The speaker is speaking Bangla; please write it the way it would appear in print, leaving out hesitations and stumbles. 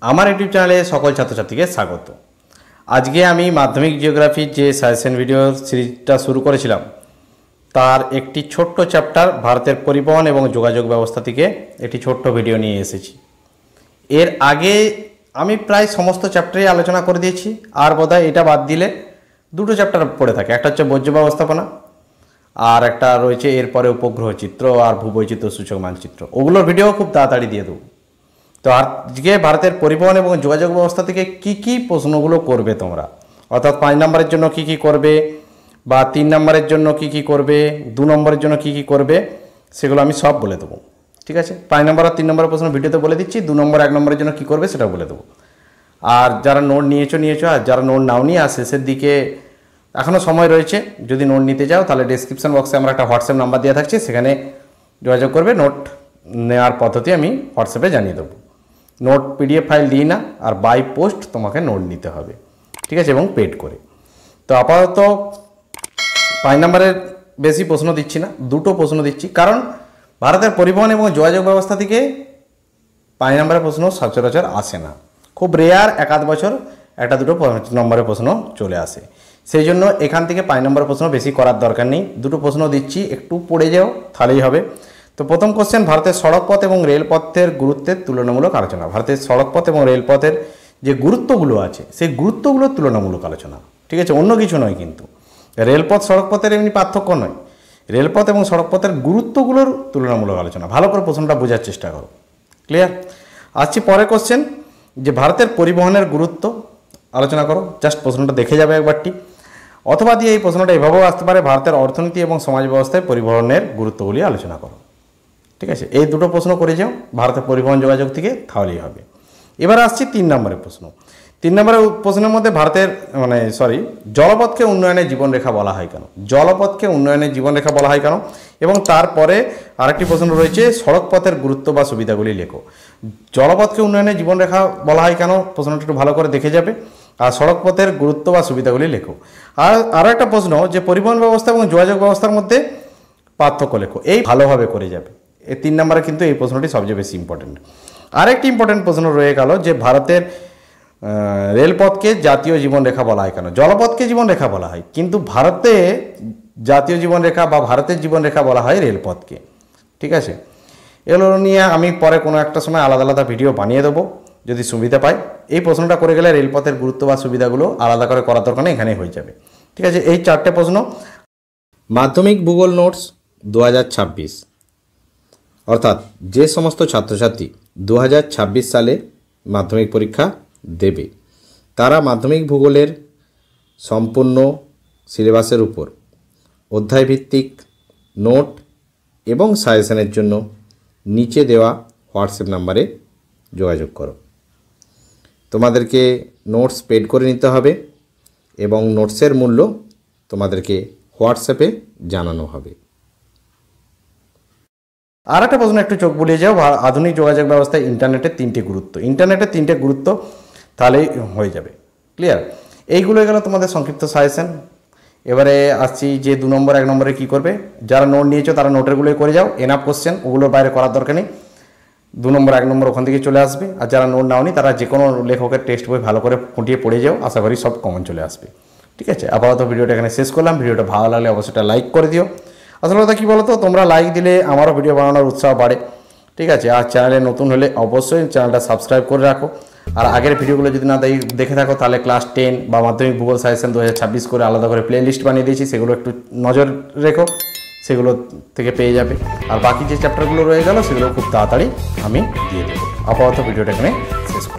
আমার ইউটিউব চ্যানেলে সকল ছাত্রছাত্রীকে স্বাগত। আজকে আমি মাধ্যমিক জিওগ্রাফির যে সাজেশন ভিডিও সিরিজটা শুরু করেছিলাম তার একটি ছোট্ট চ্যাপ্টার ভারতের পরিবহন এবং যোগাযোগ ব্যবস্থা থেকে একটি ছোট্ট ভিডিও নিয়ে এসেছি। এর আগে আমি প্রায় সমস্ত চ্যাপ্টারই আলোচনা করে দিয়েছি, আর বোধহয় এটা বাদ দিলে দুটো চ্যাপ্টার পড়ে থাকে, একটা হচ্ছে বর্জ্য ব্যবস্থাপনা আর একটা রয়েছে এরপরে উপগ্রহ চিত্র আর ভূবৈচিত্র্য সূচক মানচিত্র। ওগুলোর ভিডিও খুব তাড়াতাড়ি দিয়ে দেবো। তো আজকে ভারতের পরিবহন এবং যোগাযোগ ব্যবস্থা থেকে কি কি প্রশ্নগুলো করবে তোমরা, অর্থাৎ 5 নম্বরের জন্য কি কি করবে বা 3 নম্বরের জন্য কি কি করবে, 2 নম্বরের জন্য কি কি করবে, সেগুলো আমি সব বলে দেবো। ঠিক আছে, 5 নম্বর আর 3 নম্বরের প্রশ্ন ভিডিওতে বলে দিচ্ছি, 2 নম্বর 1 নম্বরের জন্য কি করবে সেটা বলে দেবো। আর যারা নোট নিয়েছো, আর যারা নোট নাও নিয়ে আর শেষের দিকে এখনও সময় রয়েছে, যদি নোট নিতে যাও তাহলে ডেসক্রিপশন বক্সে আমরা একটা হোয়াটসঅ্যাপ নাম্বার দেওয়া থাকছে, সেখানে যোগাযোগ করবে। নোট নেওয়ার পদ্ধতি আমি হোয়াটসঅ্যাপে জানিয়ে দেবো। নোট পিডিএফ ফাইল দিই না, আর বাই পোস্ট তোমাকে নোট নিতে হবে, ঠিক আছে, এবং পেড করে। তো আপাতত 5 নম্বরের বেশি প্রশ্ন দিচ্ছি না, দুটো প্রশ্ন দিচ্ছি, কারণ ভারতের পরিবহন এবং যোগাযোগ ব্যবস্থা থেকে 5 নম্বরের প্রশ্ন সচরাচর আসে না, খুব রেয়ার, এক আধ বছর একটা দুটো নম্বরের প্রশ্ন চলে আসে। সেই জন্য এখান থেকে 5 নম্বরের প্রশ্ন বেশি করার দরকার নেই, দুটো প্রশ্ন দিচ্ছি, একটু পড়ে যাও তাহলেই হবে। তো প্রথম কোশ্চেন, ভারতের সড়কপথ এবং রেলপথের গুরুত্বের তুলনামূলক আলোচনা। ভারতের সড়কপথ এবং রেলপথের যে গুরুত্বগুলো আছে সেই গুরুত্বগুলোর তুলনামূলক আলোচনা, ঠিক আছে, অন্য কিছু নয়। কিন্তু রেলপথ সড়কপথের এমনি পার্থক্য নয়, রেলপথ এবং সড়কপথের গুরুত্বগুলোর তুলনামূলক আলোচনা। ভালো করে প্রশ্নটা বোঝার চেষ্টা করো। ক্লিয়ার? আসছি পরের কোশ্চেন, যে ভারতের পরিবহনের গুরুত্ব আলোচনা করো। জাস্ট প্রশ্নটা দেখে যাবে একবারটি, অথবা দিয়ে এই প্রশ্নটা এভাবেও আসতে পারে, ভারতের অর্থনীতি এবং সমাজ ব্যবস্থায় পরিবহনের গুরুত্বগুলি আলোচনা করো। ঠিক আছে, এই দুটো প্রশ্ন করে যাও ভারতের পরিবহন যোগাযোগ থেকে, তাহলেই হবে। এবার আসছি 3 নম্বরের প্রশ্ন। 3 নম্বরের প্রশ্নের মধ্যে ভারতের জলপথকে উন্নয়নের জীবনরেখা বলা হয় কেন? জলপথকে উন্নয়নের জীবনরেখা বলা হয় কেন? এবং তারপরে আরেকটি প্রশ্ন রয়েছে, সড়কপথের গুরুত্ব বা সুবিধাগুলি লেখো। জলপথকে উন্নয়নের জীবনরেখা বলা হয় কেন, প্রশ্নটা একটু ভালো করে দেখে যাবে। আর সড়কপথের গুরুত্ব বা সুবিধাগুলি লেখো। আর আরও একটা প্রশ্ন, যে পরিবহন ব্যবস্থা এবং যোগাযোগ ব্যবস্থার মধ্যে পার্থক্য লেখো। এই ভালোভাবে করে যাবে। এই 3 নম্বরে কিন্তু এই প্রশ্নটি সবচেয়ে বেশি ইম্পর্টেন্ট। আরেকটি ইম্পর্টেন্ট প্রশ্ন রয়ে গেল, যে ভারতের রেলপথকে জাতীয় জীবনরেখা বলা হয় কেন? জলপথকে জীবনরেখা বলা হয়, কিন্তু ভারতে জাতীয় জীবনরেখা বা ভারতের জীবনরেখা বলা হয় রেলপথকে। ঠিক আছে, এগুলো নিয়ে আমি পরে কোনো একটা সময় আলাদা আলাদা ভিডিও বানিয়ে দেবো যদি সুবিধা পাই। এই প্রশ্নটা করে গেলে রেলপথের গুরুত্ব বা সুবিধাগুলো আলাদা করে করার দরকার নেই, এখানেই হয়ে যাবে। ঠিক আছে, এই 4টে প্রশ্ন। মাধ্যমিক ভূগোল নোটস 2026, অর্থাৎ যে সমস্ত ছাত্রছাত্রী 2026 সালে মাধ্যমিক পরীক্ষা দেবে তারা মাধ্যমিক ভূগোলের সম্পূর্ণ সিলেবাসের উপর অধ্যায়ভিত্তিক নোট এবং সাজেশনের জন্য নিচে দেওয়া হোয়াটসঅ্যাপ নাম্বারে যোগাযোগ করো। তোমাদেরকে নোটস পেড করে নিতে হবে এবং নোটসের মূল্য তোমাদেরকে হোয়াটসঅ্যাপে জানানো হবে। আর একটা প্রশ্ন একটু চোখ বুলিয়ে যাও, আধুনিক যোগাযোগ ব্যবস্থায় ইন্টারনেটের 3টে গুরুত্ব। ইন্টারনেটের 3টে গুরুত্ব তাহলেই হয়ে যাবে। ক্লিয়ার? এইগুলো গেল তোমাদের সংক্ষিপ্ত সাজেশন। এবারে আসছি যে 2 নম্বর 1 নম্বরে কী করবে। যারা নোট নিয়েছো তারা নোটেরগুলোই করে যাও, এনাফ কোশ্চেন, ওগুলোর বাইরে করার দরকার নেই। 2 নম্বর 1 নম্বর ওখান থেকে চলে আসবে। আর যারা নোট নাওনি তারা যে কোনো লেখকের টেক্সট বই ভালো করে ফুটিয়ে পড়ে যাও, আশা করি সব কমন চলে আসবে। ঠিক আছে, আপাতত ভিডিওটা এখানে শেষ করলাম। ভিডিওটা ভালো লাগলে অবশ্যই লাইক করে দিও। আসলে কথা কী বলো তো, তোমরা লাইক দিলে আমারও ভিডিও বানানোর উৎসাহ বাড়ে। ঠিক আছে, আর চ্যানেলে নতুন হলে অবশ্যই চ্যানেলটা সাবস্ক্রাইব করে রাখো। আর আগের ভিডিওগুলো যদি না দেখে থাকো তাহলে ক্লাস 10 বা মাধ্যমিক ভূগোল সাজেশন 2026 করে আলাদা করে প্লে লিস্ট বানিয়ে দিয়েছি, সেগুলো একটু নজর রেখো, সেগুলো থেকে পেয়ে যাবে। আর বাকি যে চ্যাপ্টারগুলো রয়ে গেল সেগুলো খুব তাড়াতাড়ি আমি দিয়ে দেবো। আপাতত ভিডিওটা এখানে শেষ করব।